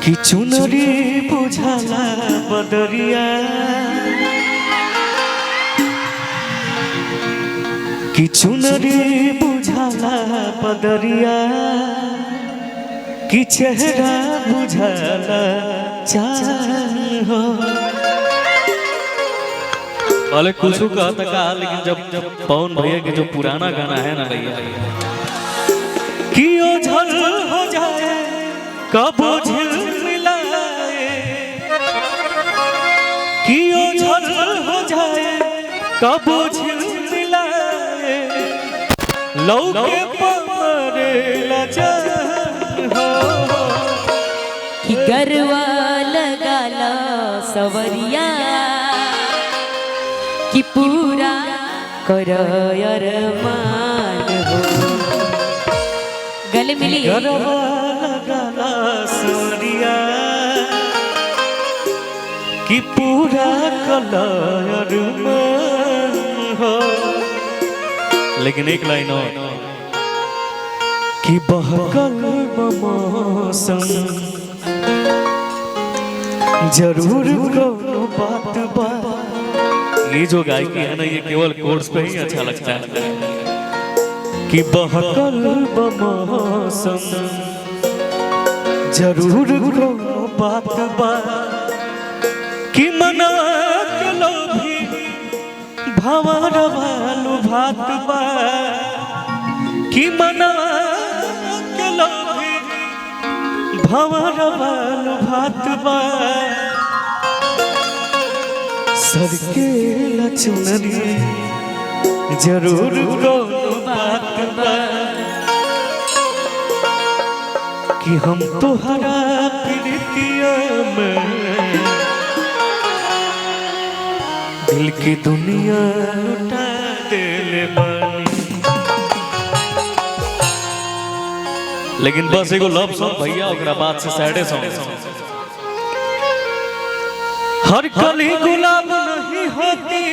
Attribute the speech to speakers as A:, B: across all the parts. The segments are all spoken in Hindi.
A: कि चुनरी बुझाला बदरिया कि चुनरी बुझाला बदरिया कि चेहरा बुझाला चाँद हो।
B: वाले कुछ कहा था कहा, लेकिन जब पवन भैया के जो पुराना गाना है ना भैया
A: कि ओझल हो जाए कब झिल मिलाए, कि ओझल हो जाए कब झिल मिलाए, लौके पमरे लजान हो।
C: कि गरवा लगाला सवरिया कि पूरा करो अरमान हो। गले मिली
A: गरवा लगाला सवरिया कि पूरा करो अरमान हो।
B: लेकिन एक लाइन और
A: कि बहकल मौसम जरूर कोनो बात बा।
B: ये जो गायकी है ना ये केवल कोर्स पे ही अच्छा लगता है।
A: कि बहकल मौसम जरूर कोनो बात बा। कि मना के लोभी भंवर भालू भात बा। कि मना के लोभी भंवर भालू भात बा। सरके लचुनरी जरूर कोनो बात बा। कि हम तोहरा प्रीतिया में दिल की दुनिया लुटा देले बानी।
B: लेकिन बस एगो लव सॉन्ग भैया ओकरा बाद से सैडे सॉन्ग।
A: हर कली गुलाब नहीं होती,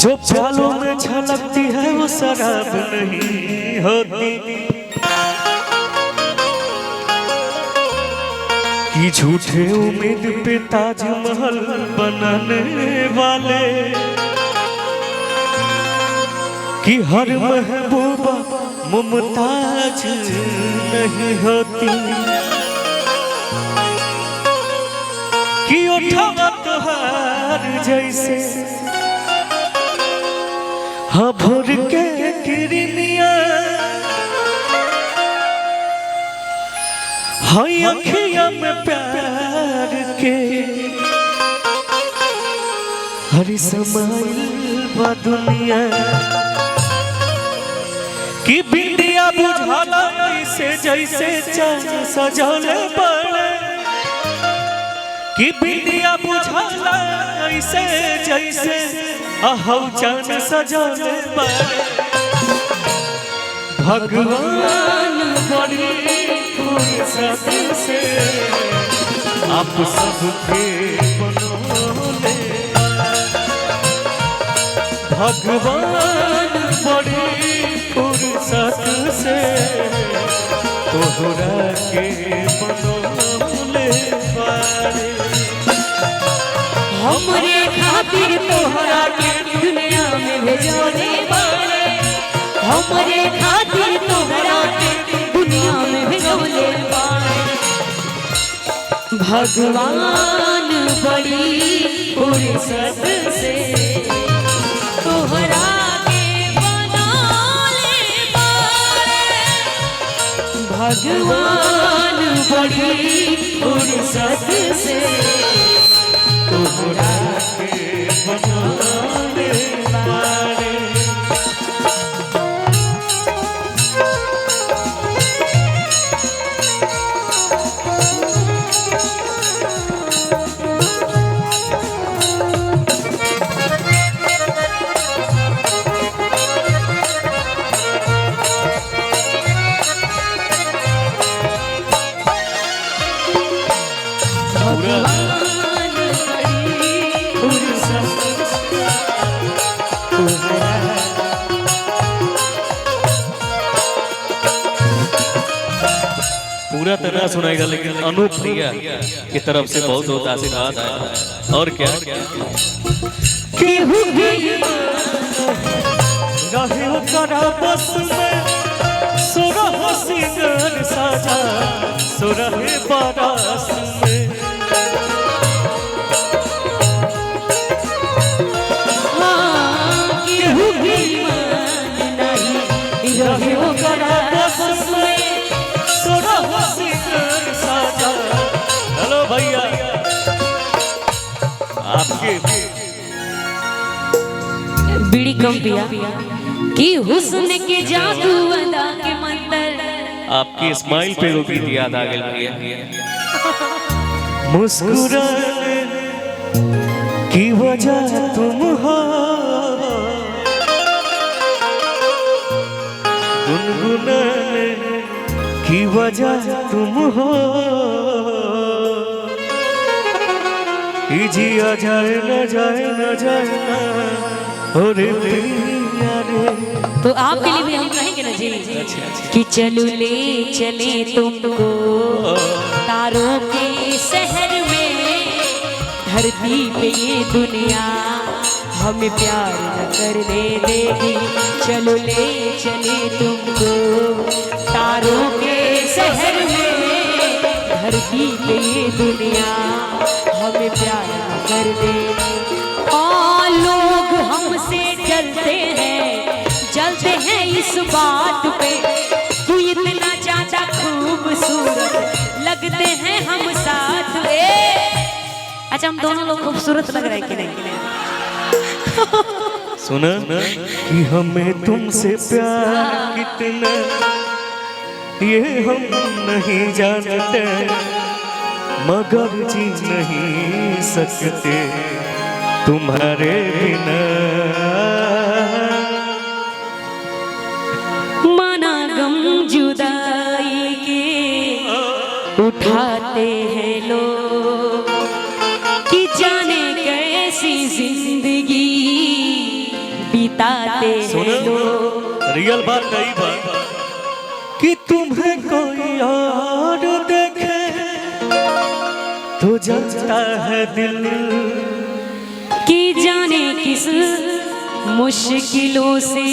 A: जो प्यालों में छलकती है वो शराब नहीं होती। कि झूठे उम्मीद पे ताजमहल बनाने वाले कि हर महबूबा मुमताज नहीं होती। कि उठावा तोहार जैसे हाँ भोर के किरनिया, हाँ अखियाँ में प्यार के हरी समाइल बा दुनिया। कि बिंदिया बुझाला ऐसे जैसे चाँद सजौले पड़े। कि बिंदिया बुझाला ऐसे जैसे अहौ चाँद सजौले पड़े। भगवान बड़ी फुर्सत से आप सबके बनौले। भगवान बड़ी फुर्सत से तोहरा के बनौले बारे।
C: हमरे खातिर तोहरा के दुनिया में भेजने वाले। हमरे खातिर तोहरा के दुनिया में भेजने वाले। भगवान बड़ी फुर्सत से तोहरा भगवान बड़ी फुर्सत से
A: तोहरा के बनौले बारे।
C: भगवान बड़ी फुर्सत
B: पूरा तरह सुनाएगा, लेकिन अनूप भैया की तरफ से बहुत बहुत आशीर्वाद आया। और क्या
C: केहू भी
A: रहे करा बस में सुरह सिंगर साजा सुरहे बरस में।
C: हाँ, केहू भी मान नहीं रहे करा बस में
A: सुरह सिंगर साजा। हेलो भैया आपके
C: बीड़ी कम पिया कि हुस्न के जादू अदा के मंतर।
B: आपकी स्माइल पे वो गीत याद आ गई भैया।
A: मुस्कुराने की वजह तुम हो, गुनगुनाने की वजह तुम हो, जिया जाए न जाए न जाए ना और प्रिया रे।
C: तो आपके लिए भी हम कहेंगे ना जी कि चलो ले चले तुमको तारों के शहर में, धरती पे ये दुनिया हमें प्यार न करने देगी। चलो ले चले तुमको तारों के शहर में, धरती पे ये दुनिया हमें प्यार न कर देगी। और लोग हमसे जलते हैं इस बात पे, तू इतना ज्यादा खूबसूरत लगते हैं हम साथ। अच्छा हम दोनों लोग खूबसूरत लग रहे हैं कि नहीं?
A: सुना कि हमें तुमसे प्यार कितना ये हम नहीं जानते, मगर जी नहीं सकते तुम्हारे बिना।
C: माना गम जुदाई के उठाते हैं लोग कि जाने कैसी जिंदगी बिताते हैं लोग।
A: रियल बात कही बात कि तुम्हें कोई और देखे तो जलता है दिल,
C: कि जाने किस मुश्किलों से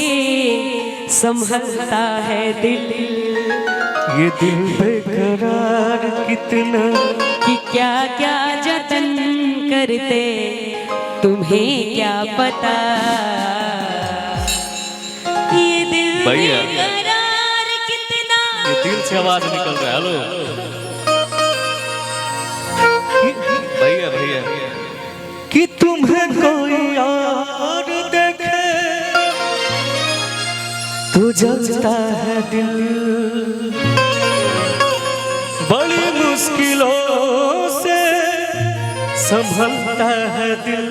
C: संभलता है दिल।
A: ये दिल बेकरार कितना
C: कि क्या क्या जतन करते तुम्हें क्या पता। ये दिल
B: भैया।
C: बेकरार कितना,
B: ये दिल से आवाज निकल रहा है। हेलो भैया भैया
A: कि तुम्हें कोई और देखे तो जलता है दिल, बड़ी मुश्किलों से संभलता है दिल।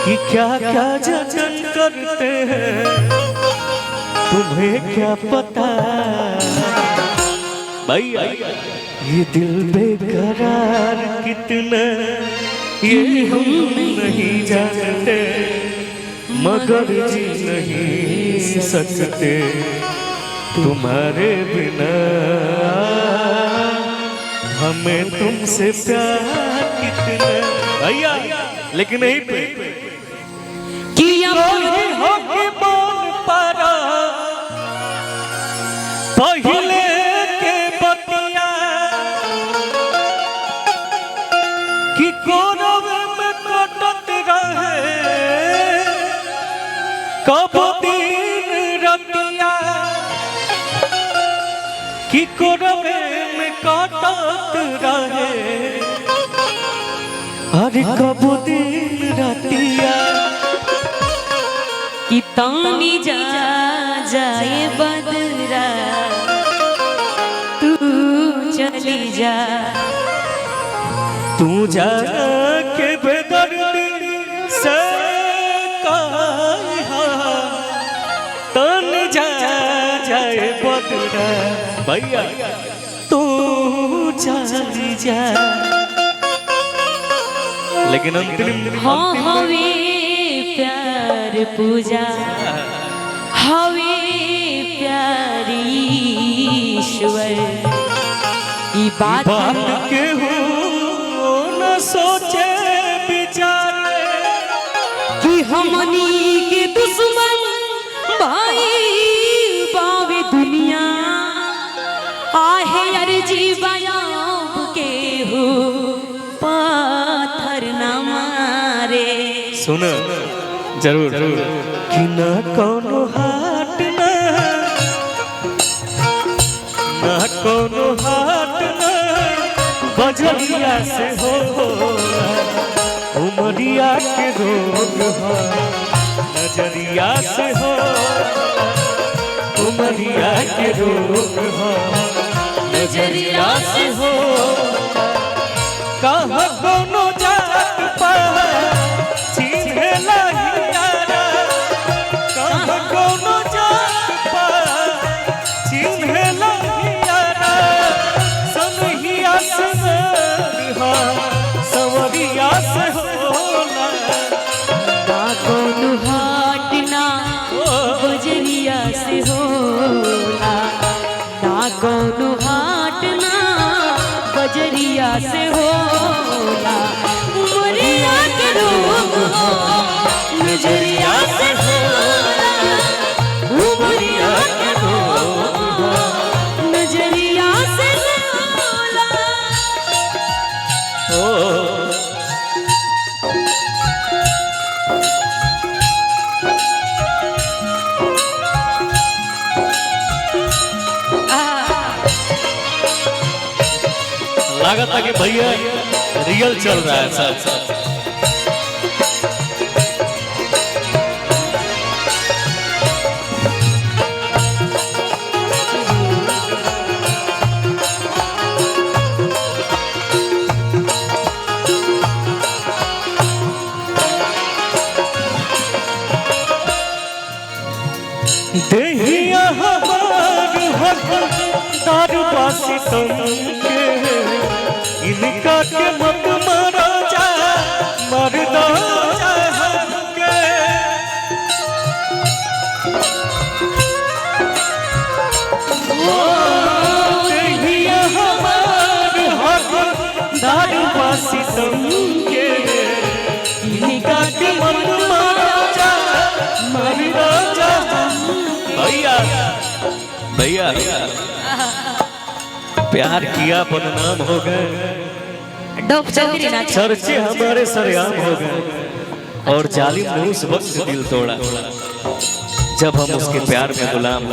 A: कि क्या क्या जतन करते हैं तुम्हें क्या पता।
B: भैया
A: ये दिल बेकरार कितना ये हम नहीं जानते, मगर जी नहीं सकते तुम्हारे बिना। हमें तुमसे प्यार कितना भैया, लेकिन नहीं पे
C: कि
A: कोई हो के बोल पारा पहले के बतिया, कि कोरव में कटत रहे कब दिन रतिया, कि कोरव में कटत रहे अरे कब दिन रतिया।
C: कि तानी जा जाए बदरा तू चली जा,
A: तू जा के बेदर्द से कहा तन जा जाए बदरा भैया तू चली जा। लेकिन अंतिम
C: हाँ हवे प्यार पूजा हवे प्यारी ईश्वर बात
A: के हो न सोचे विचारे
C: कि हमनी के दुश्मन भाई बावे दुनिया आहे अर्जी बयाब के हो पाथर न मारे।
B: सुन जरूर
A: कि न कोनो हाट न कोनो हाट न बजरिया से हो उमरिया के रोग हो नजरिया से हो उमरिया के रोग हो नजरिया से हो कहाँ कोनो जात पात चिन्हे नहीं यारा कहाँ कोनो जात पात चिन्हे नहीं यारा सनहिया से हो सवरिया से होला
C: ना कोनो हाट ना बजरिया से होला ना कोनो हाट ना बजरिया से होला उमरिया के रोग हो नजरिया से होला उमरिया के रोग हो नजरिया से होला।
B: लागत है कि भैया रियल चल रहा है सब।
A: देहिया हमार हकदार बासी तुम के इनका के मत मारा जा मरदा हमके देहिया हमार हकदार बासी तुम के इनका के मत मारा जा मरदा
B: भैया प्यार किया बदनाम हो गए
C: डोप चौधरी नाच
B: चर्चे हमारे सरेआम हो गए और जालिम ने उस वक्त दिल तोड़ा जब हम उसके प्यार में गुलाम